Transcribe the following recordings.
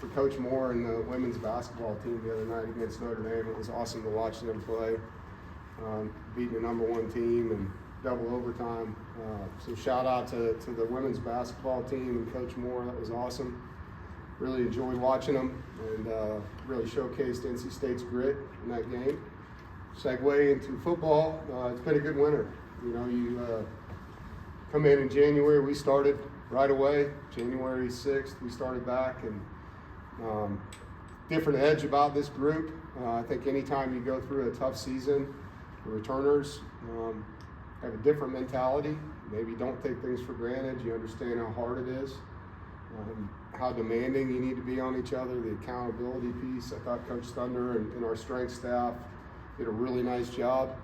for Coach Moore and the women's basketball team the other night against Notre Dame. It was awesome to watch them play, beating the #1 team and double overtime. So shout out to the women's basketball team and Coach Moore. That was awesome. Really enjoyed watching them and really showcased NC State's grit in that game. Segue into football. It's been a good winter. You know, you come in January. We started right away. January 6th, we started back, and different edge about this group. I think anytime you go through a tough season, the returners have a different mentality. Maybe don't take things for granted. You understand how hard it is, how demanding you need to be on each other, the accountability piece. I thought Coach Thunder and our strength staff did a really nice job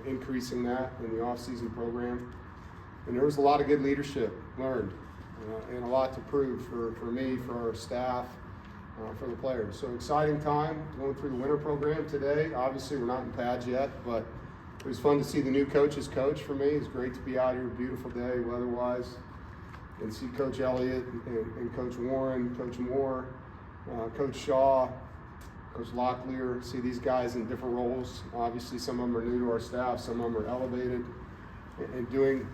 increasing that in the off-season program. And there was a lot of good leadership learned and a lot to prove for me, for our staff, for the players. So exciting time going through the winter program today. Obviously we're not in pads yet, but it was fun to see the new coaches coach for me. It's great to be out here, beautiful day weather-wise, and see Coach Elliott and Coach Warren, Coach Moore, Coach Shaw, Coach Locklear, see these guys in different roles. Obviously some of them are new to our staff, some of them are elevated and doing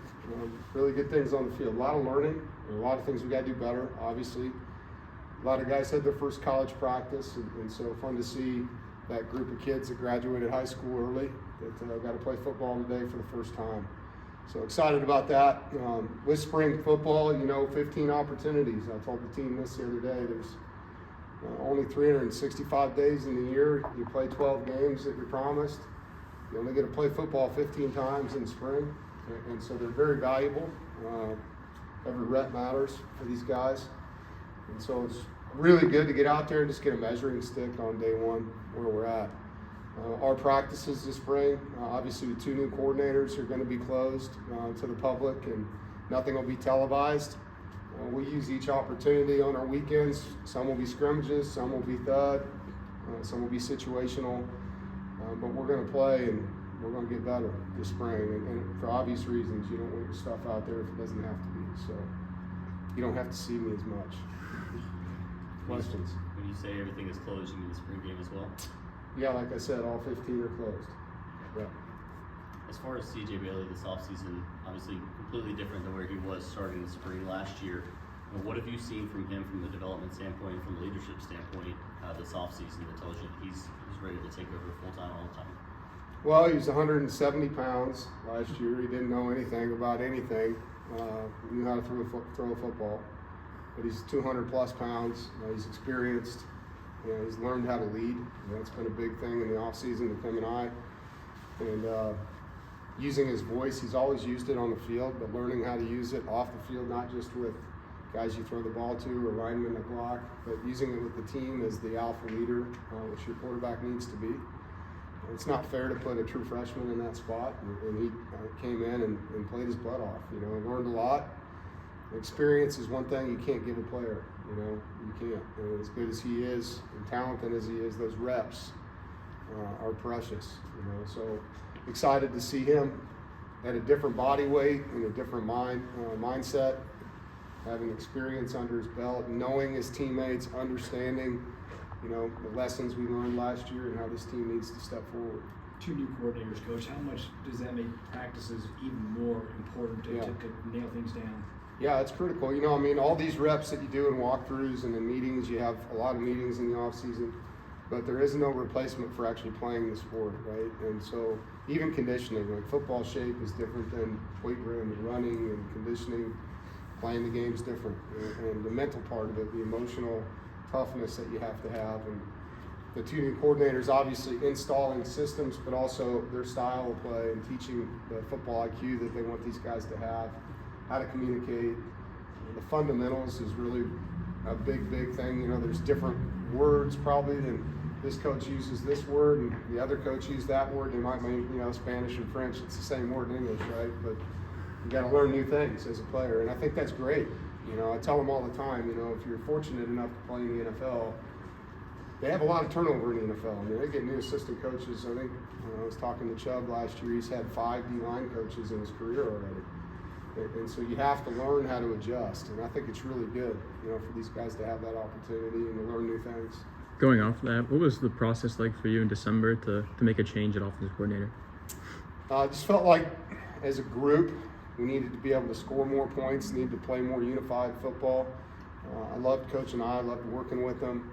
really good things on the field. A lot of learning, and a lot of things we got to do better, obviously. A lot of guys had their first college practice, and so fun to see that group of kids that graduated high school early that got to play football today for the first time. So excited about that. With spring football, you know, 15 opportunities. I told the team this the other day. There's only 365 days in the year. You play 12 games that you're promised. You only get to play football 15 times in spring, and so they're very valuable. Every rep matters for these guys, and so it's really good to get out there and just get a measuring stick on day one where we're at. Our practices this spring, obviously with 2 new coordinators are going to be closed to the public, and nothing will be televised. We use each opportunity on our weekends. Some will be scrimmages, some will be thud, some will be situational, but we're going to play and we're going to get better this spring. And for obvious reasons, you don't want your stuff out there if it doesn't have to be. So you don't have to see me as much. Questions? When you say everything is closed, you mean the spring game as well? Yeah, like I said, all 15 are closed. Yeah. As far as C.J. Bailey this offseason, obviously completely different than where he was starting the spring last year. What have you seen from him from the development standpoint and from the leadership standpoint this offseason that tells you that he's ready to take over full-time all the time? Well, he was 170 pounds last year. He didn't know anything about anything. He knew how to throw a football. But he's 200-plus pounds. He's experienced. He's learned how to lead. That's been a big thing in the offseason with him and I. And using his voice, he's always used it on the field, but learning how to use it off the field, not just with guys you throw the ball to or linemen that block, but using it with the team as the alpha leader, which your quarterback needs to be. It's not fair to put a true freshman in that spot, and he came in and played his butt off. You know, learned a lot. Experience is one thing you can't give a player. You know, you can't. And as good as he is and talented as he is, those reps are precious. You know, so excited to see him at a different body weight and a different mindset, having experience under his belt, knowing his teammates, understanding, you know, the lessons we learned last year and how this team needs to step forward. 2 new coordinators, Coach. How much does that make practices even more important to nail things down? Yeah, it's critical. You know, I mean, all these reps that you do in walkthroughs and in meetings, you have a lot of meetings in the off season, but there is no replacement for actually playing the sport, right? And so even conditioning, like football shape is different than weight room and running and conditioning. Playing the game's different, and the mental part of it, the emotional toughness that you have to have, and the 2 new coordinators obviously installing systems, but also their style of play and teaching the football IQ that they want these guys to have, how to communicate. The fundamentals is really a big thing. You know, there's different words probably than this coach uses this word and the other coach used that word. They might mean, you know, Spanish and French. It's the same word in English, right? But you got to learn new things as a player, and I think that's great. You know, I tell them all the time, you know, if you're fortunate enough to play in the NFL, they have a lot of turnover in the NFL. I mean, they get new assistant coaches. I think I was talking to Chubb last year. He's had 5 D-line coaches in his career already. And so you have to learn how to adjust, and I think it's really good, for these guys to have that opportunity and to learn new things. Going off that, what was the process like for you in December to make a change at offensive coordinator? I just felt like as a group, we needed to be able to score more points, needed to play more unified football. I loved Coach and I loved working with him.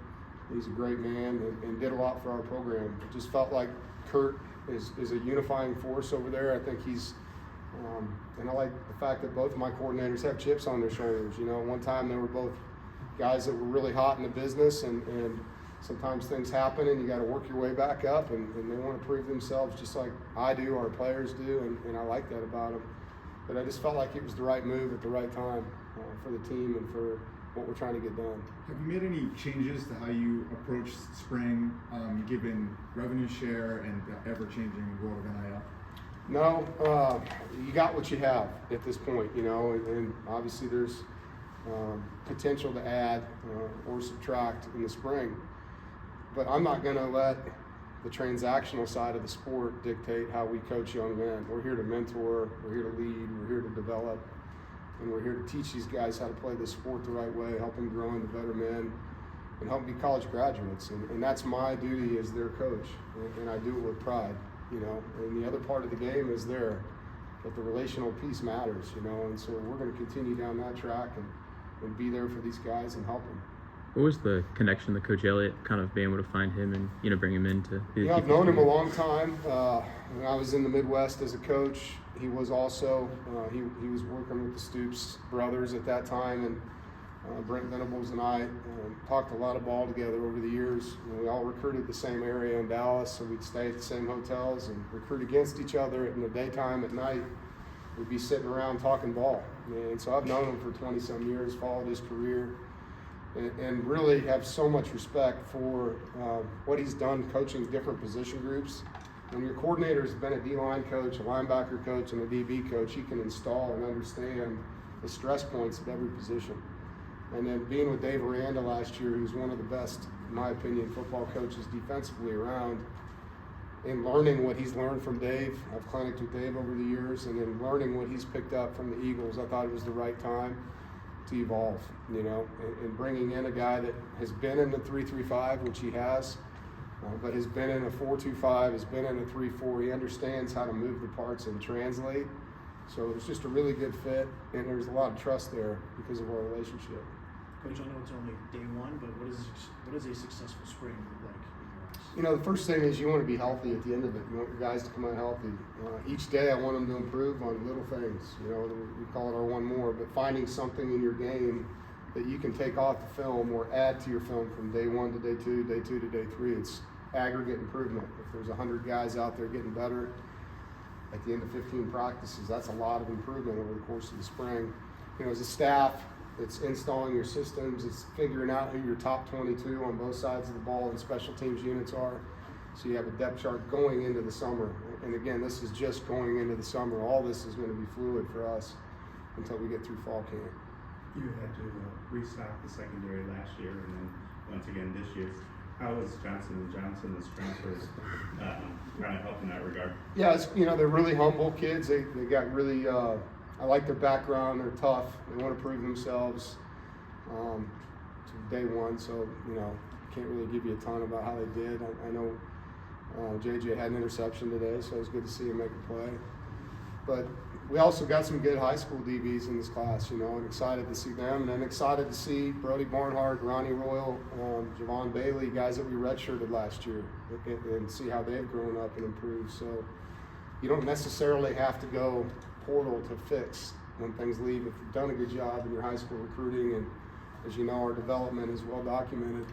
He's a great man and did a lot for our program. It just felt like Kurt is a unifying force over there. I think he's and I like the fact that both of my coordinators have chips on their shoulders. One time they were both guys that were really hot in the business, and sometimes things happen and you got to work your way back up, and they want to prove themselves just like I do, our players do, and I like that about them. But I just felt like it was the right move at the right time for the team and for what we're trying to get done. Have you made any changes to how you approach spring, given revenue share and the ever-changing world of NIL? No, you got what you have at this point, and obviously there's potential to add or subtract in the spring. But I'm not going to let the transactional side of the sport dictate how we coach young men. We're here to mentor, we're here to lead, we're here to develop, and we're here to teach these guys how to play this sport the right way, help them grow into better men, and help them be college graduates. And that's my duty as their coach, and I do it with pride. And the other part of the game is there, but the relational piece matters, and so we're going to continue down that track and be there for these guys and help them. What was the connection to Coach Elliott, kind of being able to find him and bring him in to be the I've known him a long time. When I was in the Midwest as a coach, he was also he was working with the Stoops brothers at that time, and Brent Venables and I talked a lot of ball together over the years. We all recruited the same area in Dallas, so we'd stay at the same hotels and recruit against each other in the daytime. At night, we'd be sitting around talking ball. And so I've known him for 20-some years, followed his career, and really have so much respect for what he's done coaching different position groups. When your coordinator has been a D-line coach, a linebacker coach, and a DB coach, he can install and understand the stress points at every position. And then being with Dave Doeren last year, who's one of the best, in my opinion, football coaches defensively around, and learning what he's learned from Dave. I've clinicked with Dave over the years, and then learning what he's picked up from the Eagles, I thought it was the right time to evolve, and bringing in a guy that has been in the 3-3-5, which he has, but has been in a 4-2-5, has been in a 3-4. He understands how to move the parts and translate. So it's just a really good fit, and there's a lot of trust there because of our relationship. Coach, I know it's only day one, but what does a successful spring look like in your eyes? The first thing is you want to be healthy at the end of it. You want your guys to come out healthy. Each day I want them to improve on little things. We call it our one more, but finding something in your game that you can take off the film or add to your film from day one to day two to day three. It's aggregate improvement. If there's 100 guys out there getting better at the end of 15 practices, that's a lot of improvement over the course of the spring. As a staff, it's installing your systems, it's figuring out who your top 22 on both sides of the ball and special teams units are. So you have a depth chart going into the summer. And again, this is just going into the summer. All this is going to be fluid for us until we get through fall camp. You had to restock the secondary last year and then once again this year. How is Johnson & Johnson's transfers kind of help in that regard? Yeah, they're really humble kids. They got really, I like their background. They're tough. They want to prove themselves to day one. So, can't really give you a ton about how they did. I know JJ had an interception today, so it was good to see him make a play. But we also got some good high school DBs in this class, and excited to see them. And then excited to see Brody Barnhart, Ronnie Royal, Javon Bailey, guys that we redshirted last year, and see how they've grown up and improved. So you don't necessarily have to go portal to fix when things leave. If you've done a good job in your high school recruiting, and as you know, our development is well documented,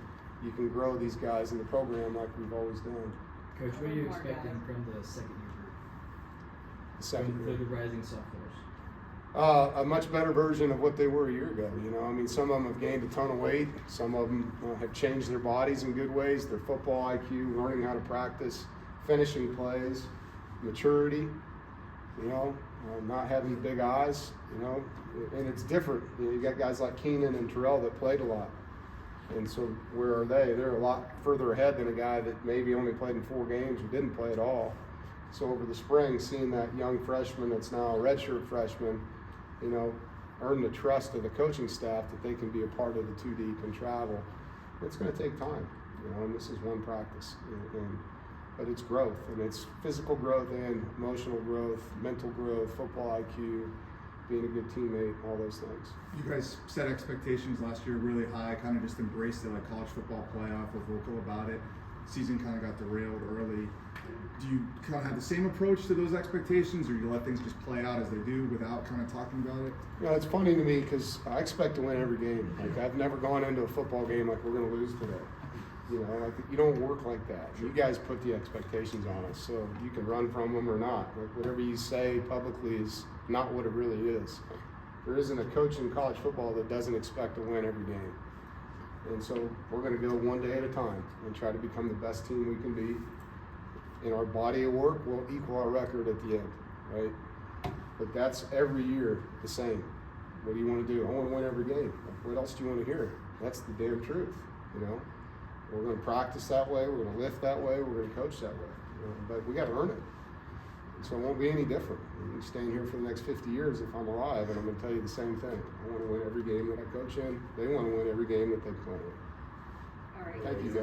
you can grow these guys in the program like we've always done. Coach, what are you expecting from the second year group? The second For year. the rising sophomores? A much better version of what they were a year ago. Some of them have gained a ton of weight. Some of them have changed their bodies in good ways. Their football IQ, learning how to practice, finishing plays, maturity. Not having big eyes. And it's different. You got guys like Keenan and Terrell that played a lot. And so where are they? They're a lot further ahead than a guy that maybe only played in 4 games or didn't play at all. So over the spring, seeing that young freshman that's now a redshirt freshman you know, earn the trust of the coaching staff that they can be a part of the 2 deep and travel. It's going to take time, you know, and this is one practice. But it's growth, and it's physical growth and emotional growth, mental growth, football IQ, being a good teammate, all those things. You guys set expectations last year really high, kind of just embraced it like college football playoff, were vocal about it. Season kind of got derailed early. Do you kind of have the same approach to those expectations, or you let things just play out as they do without kind of talking about it? You know, it's funny to me because I expect to win every game. Like, I've never gone into a football game like we're going to lose today. You know, like, you don't work like that. You guys put the expectations on us, so you can run from them or not. Like, whatever you say publicly is not what it really is. There isn't a coach in college football that doesn't expect to win every game. And so we're going to go one day at a time and try to become the best team we can be. And our body of work will equal our record at the end, right? But that's every year the same. What do you want to do? I want to win every game. Like, what else do you want to hear? That's the damn truth, you know? We're going to practice that way. We're going to lift that way. We're going to coach that way. You know? But we got to earn it. So it won't be any different. I'm staying here for the next 50 years if I'm alive, and I'm going to tell you the same thing. I want to win every game that I coach in. They want to win every game that they play in. All right. Thank you, guys.